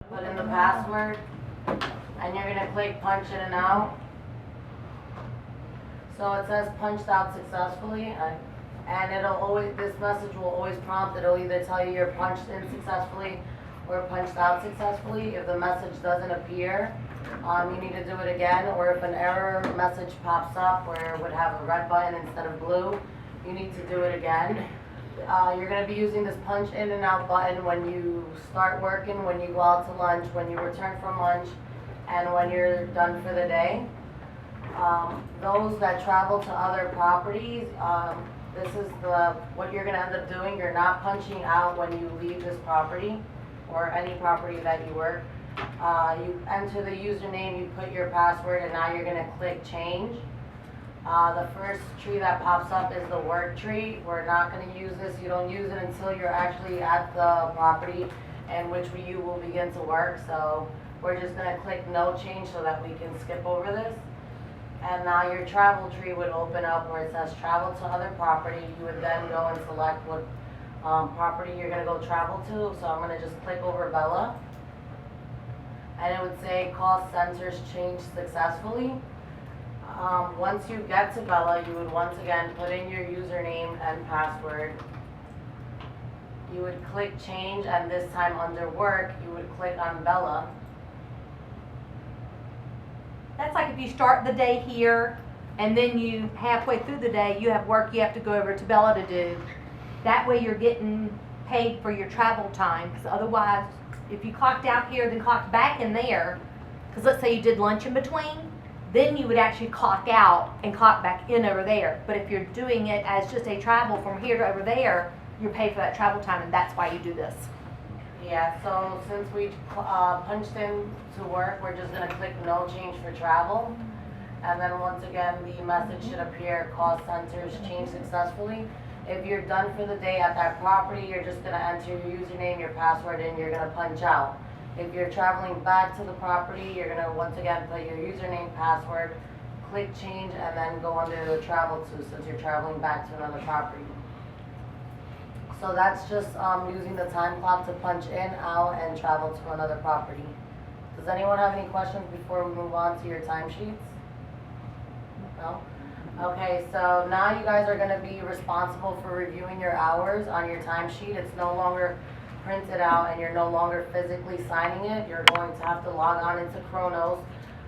put in the password, and you're gonna click punch in and out. So it says punched out successfully, and this message will always prompt, it'll either tell you you're punched in successfully or punched out successfully. If the message doesn't appear, you need to do it again, or if an error message pops up where it would have a red button instead of blue, you need to do it again. You're going to be using this punch in and out button when you start working, when you go out to lunch, when you return from lunch, and when you're done for the day. Those that travel to other properties, this is what you're going to end up doing. You're not punching out when you leave this property or any property that you work. You enter the username, you put your password, and now you're going to click change. The first tree that pops up is the work tree. We're not going to use this. You don't use it until you're actually at the property in which you will begin to work. So we're just going to click no change so that we can skip over this. And now your travel tree would open up where it says travel to other property. You would then go and select what property you're going to go travel to. So I'm going to just click over Bella. And it would say call centers changed successfully. Once you get to Bella, you would once again put in your username and password. You would click change, and this time under work, you would click on Bella. That's like if you start the day here and then you halfway through the day you have work you have to go over to Bella to do. That way you're getting paid for your travel time, because otherwise if you clocked out here then clocked back in there, because let's say you did lunch in between, then you would actually clock out and clock back in over there. But if you're doing it as just a travel from here to over there, you're paid for that travel time, and that's why you do this. Yeah, so since we punched in to work, we're just going to click no change for travel. And then once again, the message should appear, call centers changed successfully. If you're done for the day at that property, you're just going to enter your username, your password, and you're going to punch out. If you're traveling back to the property, you're going to once again put your username, password, click change, and then go under the travel to, since you're traveling back to another property. So that's just using the time clock to punch in, out, and travel to another property. Does anyone have any questions before we move on to your timesheets? No? Okay, so now you guys are going to be responsible for reviewing your hours on your timesheet. It's no longer printed out and you're no longer physically signing it. You're going to have to log on into Kronos,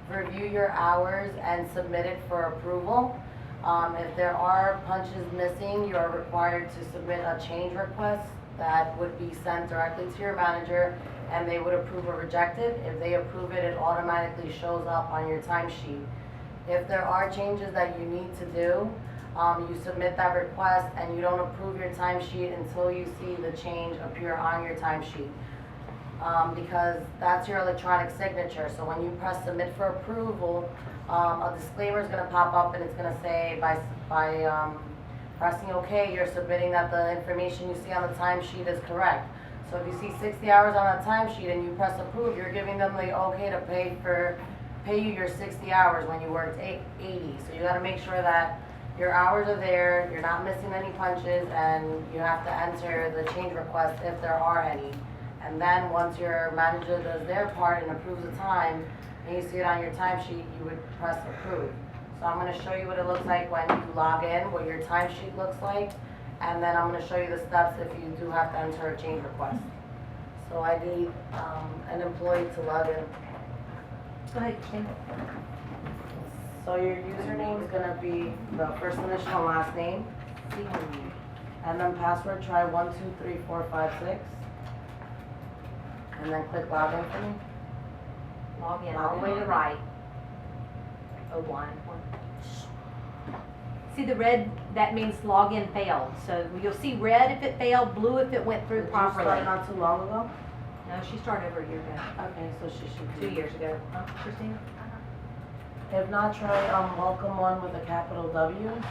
review your hours, and submit it for approval. If there are punches missing, you are required to submit a change request that would be sent directly to your manager, and they would approve or reject it. If they approve it, it automatically shows up on your timesheet. If there are changes that you need to do, you submit that request, and you don't approve your timesheet until you see the change appear on your timesheet. Because that's your electronic signature. So when you press submit for approval, a disclaimer is going to pop up, and it's going to say by pressing OK, you're submitting that the information you see on the timesheet is correct. So if you see 60 hours on a timesheet and you press approve, you're giving them the OK to pay you your 60 hours when you worked 80. So you got to make sure that your hours are there, you're not missing any punches, and you have to enter the change request if there are any. And then once your manager does their part and approves the time, and you see it on your timesheet, you would press approve. So I'm going to show you what it looks like when you log in, what your timesheet looks like, and then I'm going to show you the steps if you do have to enter a change request. So I need an employee to log in. Go ahead, Christine. So your username is going to be the first initial and last name, and then password, try 123456. And then click login for me. Log in all the way to right. Oh, one. See the red? That means login failed. So you'll see red if it failed, blue if it went through properly. Did you start not too long ago? No, she started over a year ago. Okay, so she should 2 years ago. Huh, Christine? If not, try welcome one with a capital W,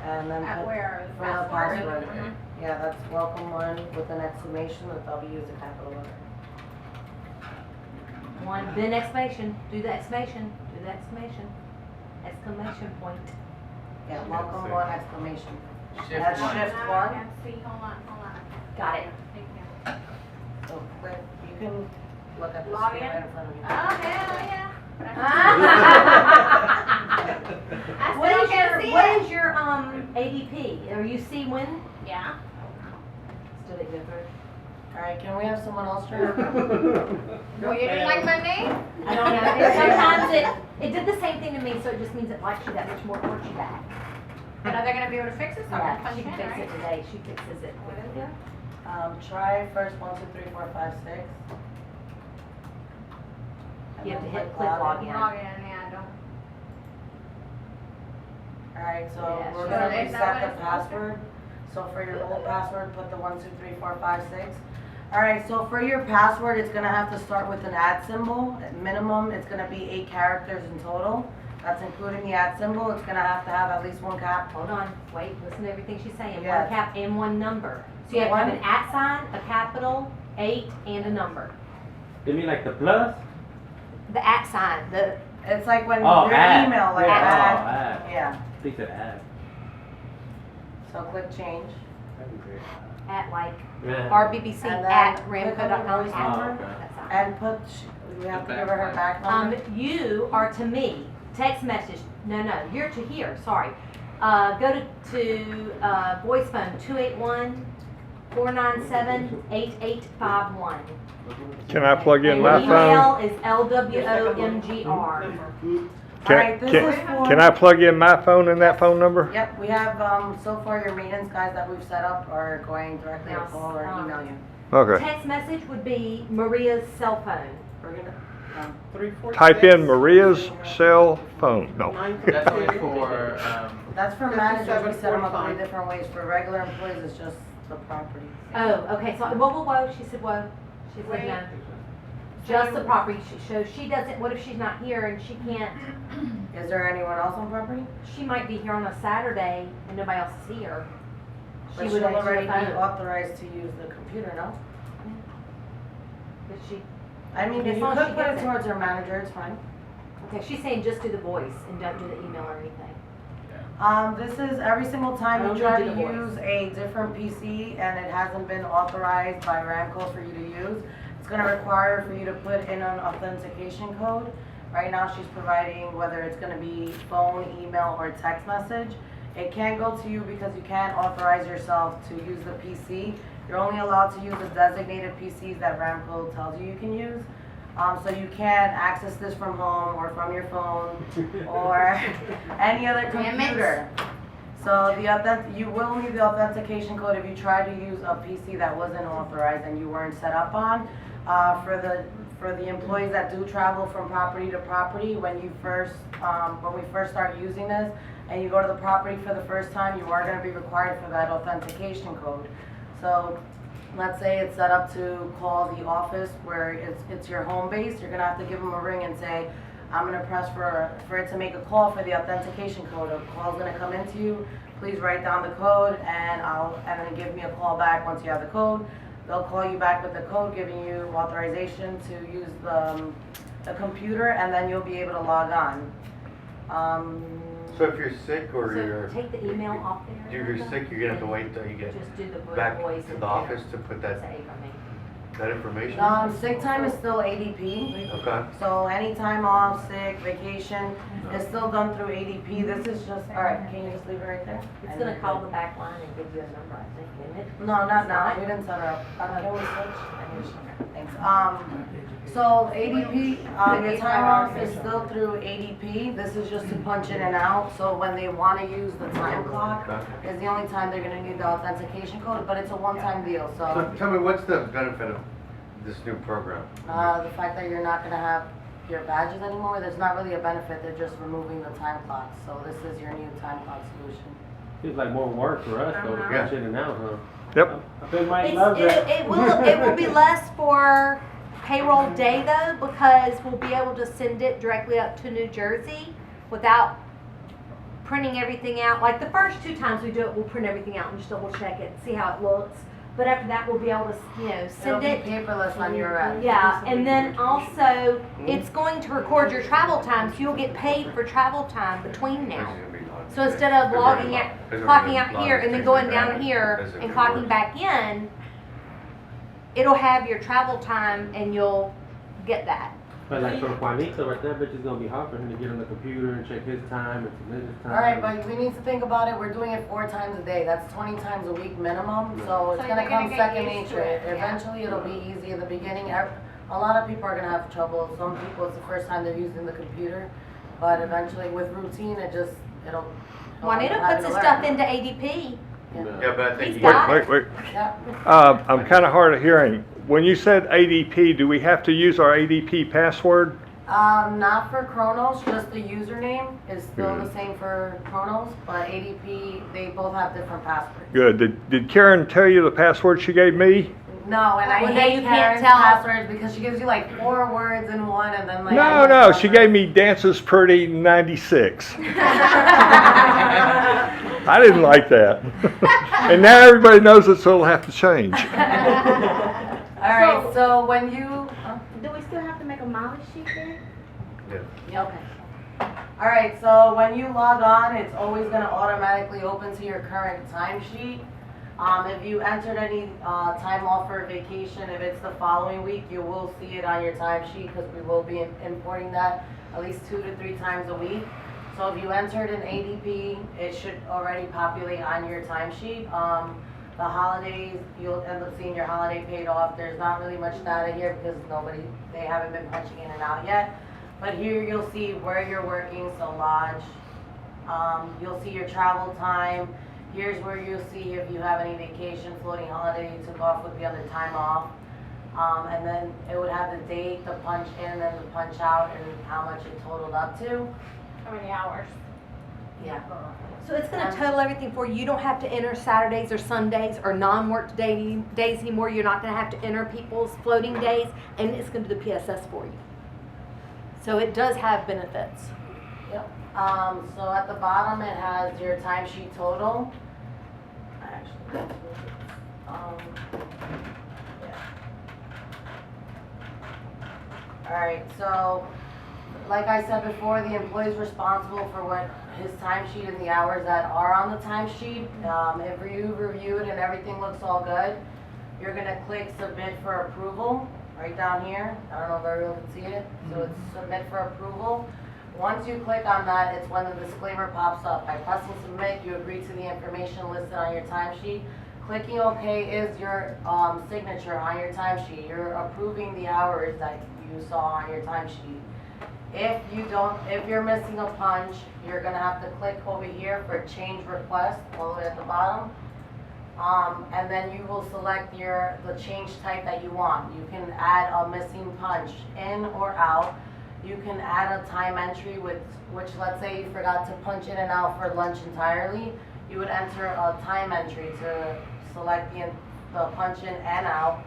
and then At put where? for the password. Yeah, that's welcome one with an exclamation. The W is a capital letter. One, then exclamation. Do the exclamation. Do the exclamation. Exclamation point. Yeah, welcome one exclamation. Shift That's one. shift I one. can't see, hold on. Got it. Thank you. So but you can look at the Log screen in? right in front of you. Oh, hell yeah. I What still is can't your, see what it. is your, ADP? Or you see when? Yeah. Still didn't go through. Alright, can we have someone else try? Well, you didn't like my name? I don't know. It- Sometimes it did the same thing to me, so it just means it likes you that much more towards you back. But are they gonna be able to fix it? So I'm Yeah, gonna punch she it can in, fix right? it today. She fixes it. Try first 1, 2, 3, 4, 5, 6. And You have then to hit click log in. Log in, yeah, I don't. Alright, so Yeah, we're sure. gonna Is that reset what the it's supposed to? password. So for your old password, put the 1, 2, 3, 4, 5, 6. Alright, so for your password, it's gonna have to start with an @ symbol. At minimum, it's gonna be 8 characters in total. That's including the @ symbol. It's gonna have to have at least 1 cap. Hold on, wait, listen to everything she's saying. Yeah. One cap and one number. So you have to have an @ sign, a capital, 8, and a number. You mean like the plus? The @ sign, the, It's like when Oh, your add. email, like Yeah, add. oh, add. Yeah, I think that add. so click change. That'd be great. at like, Yeah. RBBC And then at click on the ramco.com. voice Oh, number. okay. That's fine. And put, we have to give her her back number. You are to me, text message, no, you're to here, sorry. Go to voice phone, 281-497-8851. Can I plug in And my email phone? is LWOMGR. Alright, this Can, is for. can I plug in my phone in that phone number? Yep, we have, so far your maintenance guys that we've set up are going directly to Now, call or email you. Okay. Text message would be Maria's cell phone. We're gonna, Type in Maria's cell phone. No. That's only for, that's for managers, we set them up 5745. 3 different ways. For regular employees, it's just the property. Oh, okay, so, whoa, she said whoa. She said Wait. no. Just the property, so she doesn't, what if she's not here and she can't, Is there anyone else on property? she might be here on a Saturday and nobody else is here. She But would she'll answer already the be phone. authorized to use the computer, no? But she, I mean, As you long as could she put gets it it. towards her manager, it's fine. okay, she's saying just do the voice and don't do the email or anything. This is every single time Only you try do to the voice. use a different PC and it hasn't been authorized by Ramco for you to use, it's gonna require for you to put in an authentication code. Right now, she's providing whether it's gonna be phone, email, or text message. It can't go to you because you can't authorize yourself to use the PC. You're only allowed to use the designated PCs that Ramco tells you can use. So you can't access this from home or from your phone or any other Damn it. computer. So you will need the authentication code if you try to use a PC that wasn't authorized and you weren't set up on. For the employees that do travel from property to property, when we first start using this and you go to the property for the first time, you are gonna be required for that authentication code. So let's say it's set up to call the office where it's your home base, you're gonna have to give them a ring and say, I'm gonna press for it to make a call for the authentication code. A call's gonna come into you, please write down the code and then give me a call back once you have the code. They'll call you back with the code, giving you authorization to use the computer, and then you'll be able to log on. So if you're sick or So you're, take the email off there. if you're sick, you're gonna have to wait till you get Just do the back voice to and the office to put that say from me. information? Sick time is still ADP. Okay. So any time off, sick, vacation, is still done through ADP. This is just, all right, can you just leave it right there? It's gonna call the back line and give you a number, I think, isn't it? No, not now, It's we not? didn't set her up. Can we switch? Thanks. So ADP, your time off is still through ADP. This is just to punch in and out. So when they wanna use the time clock, is the only time they're gonna need the authentication code, but it's a one-time deal, So so. tell me, what's the benefit of this new program? The fact that you're not gonna have your badges anymore, there's not really a benefit, they're just removing the time clock. So this is your new time clock solution. Seems like more work for us though, to Yeah. punch in and out, huh? Yep. I bet Mike loves that. It will be less for payroll day though, because we'll be able to send it directly up to New Jersey without printing everything out. Like the first 2 times we do it, we'll print everything out and just double check it, see how it looks. But after that, we'll be able to, It'll send be it. paperless on your end. Yeah, and then also, it's going to record your travel time, so you'll get paid for travel time between now. So instead of logging out, clocking out here and then going down here and clocking back in, it'll have your travel time and you'll get that. But like for Juanito, right, that bitch is gonna be hard for him to get on the computer and check his time and submit his time. Alright, but we need to think about it, we're doing it 4 times a day, that's 20 times a week minimum, so it's So gonna you're come gonna get second used to nature. it, yeah. Eventually it'll be easy in the beginning, a lot of people are gonna have trouble, some people it's the first time they're using the computer, but eventually with routine, it'll. Juanita have puts to his learn. stuff into ADP. Yeah, but I think He's you got got. Wait. Yeah, I'm kind of hard of hearing. When you said ADP, do we have to use our ADP password? not for Kronos, just the username is still the same for Kronos, but ADP, they both have different passwords. Good. Did Karen tell you the password she gave me? No, and I Well, now hate you can't Karen's tell. passwords because she gives you like 4 words in one and then like. No, she gave me Dances Pretty 96. I didn't like that. And now everybody knows it, so it'll have to change. Alright, so when you, Do we still have to make a mileage sheet then? Yeah. okay. Alright, so when you log on, it's always gonna automatically open to your current timesheet. If you entered any time off for vacation, if it's the following week, you will see it on your timesheet because we will be importing that at least 2 to 3 times a week. So if you entered an ADP, it should already populate on your timesheet. The holidays, you'll end up seeing your holiday paid off. There's not really much data here because they haven't been punching in and out yet. But here you'll see where you're working, so lodge. You'll see your travel time. Here's where you'll see if you have any vacation, floating holiday you took off with the other time off. And then it would have the date, the punch in, and the punch out, and how much it totaled up to. How many hours? Yeah. So it's gonna total everything for you. You don't have to enter Saturdays or Sundays or non-work days anymore. You're not gonna have to enter people's floating days, and it's gonna do the PSS for you. So it does have benefits. Yep. So at the bottom it has your timesheet total. Actually, yeah. Alright, so like I said before, the employee's responsible for what his timesheet and the hours that are on the timesheet. If you review it and everything looks all good, you're gonna click submit for approval right down here. I don't know if everyone can see it. So it's submit for approval. Once you click on that, it's when the disclaimer pops up. By pressing submit, you agree to the information listed on your timesheet. Clicking OK is your signature on your timesheet. You're approving the hours that you saw on your timesheet. If you're missing a punch, you're gonna have to click over here for change request, all the way at the bottom. And then you will select the change type that you want. You can add a missing punch in or out. You can add a time entry which let's say you forgot to punch in and out for lunch entirely. You would enter a time entry to select the punch in and out.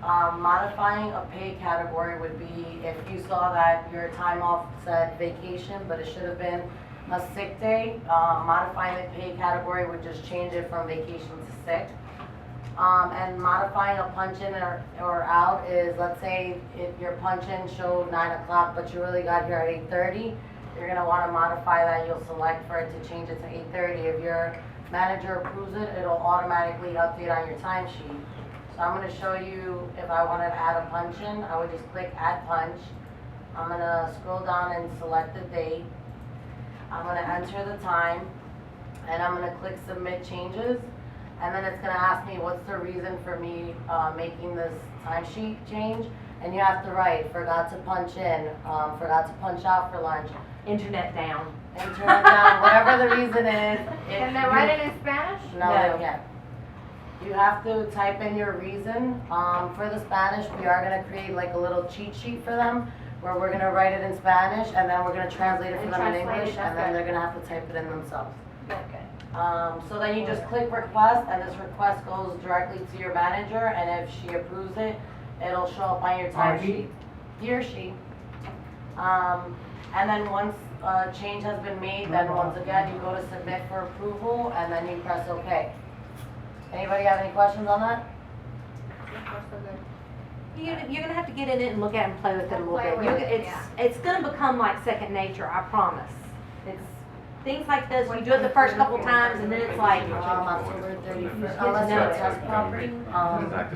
Modifying a pay category would be if you saw that your time off said vacation, but it should have been a sick day. Modifying the pay category would just change it from vacation to sick. And modifying a punch in or out is, let's say if your punch in showed 9 o'clock, but you really got here at 8:30, you're gonna wanna modify that. You'll select for it to change it to 8:30. If your manager approves it, it'll automatically update on your timesheet. So I'm gonna show you if I wanted to add a punch in, I would just click add punch. I'm gonna scroll down and select the date. I'm gonna enter the time, and I'm gonna click submit changes. And then it's gonna ask me what's the reason for me making this timesheet change. And you have to write, forgot to punch in, forgot to punch out for lunch, Internet down. internet down, whatever the reason is. Can they write it in Spanish? No, they can't. You have to type in your reason. For the Spanish, we are gonna create like a little cheat sheet for them where we're gonna write it in Spanish and then we're gonna translate it for And them in translate it, English, that's and then good. they're gonna have to type it in themselves. Okay. So then you just click request, and this request goes directly to your manager, and if she approves it, it'll show up on your timesheet. He or she. And then once a change has been made, then once again, you go to submit for approval, and then you press OK. Anybody have any questions on that? You're gonna have to get in it and look at it and play with it a little Play bit. with it, It's gonna become like second nature, I promise. things like this, you do it the first couple times and then it's like, October 31st, unless No. you're a test property,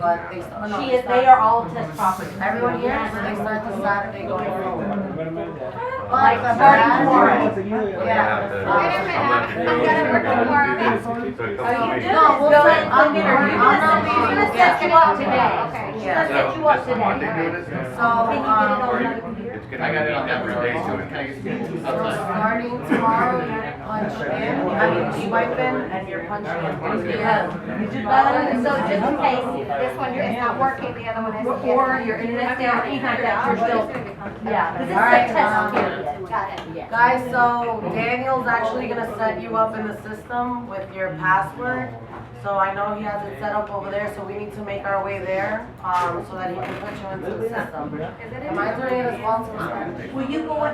but they, oh no, she they is, they start- are all test properties. Everyone here, so they start the Saturday going forward. Like, But starting that's- tomorrow. Yeah. Wait a minute, I'm gonna work tomorrow. So it All you comes do to me. is No, we'll go set- in, look at her, you're I'm not gonna leaving. set you up today. Okay. She's Yeah. gonna set you up So, Monday today. doing this? So, Can you get it on Or another computer? it's gonna be every day doing it. so starting tomorrow, you punch in, I mean, swipe in, and you're punching in through the You do both, so just in case, This one is not working, the other one is. or your internet's down, or anything like that, you're still, yeah, because it's a Alright, test period. Got it. Guys, so Daniel's actually gonna set you up in the system with your password. So I know he has it set up over there, so we need to make our way there, so that he can put you into the system. Am I doing it as well? Will you go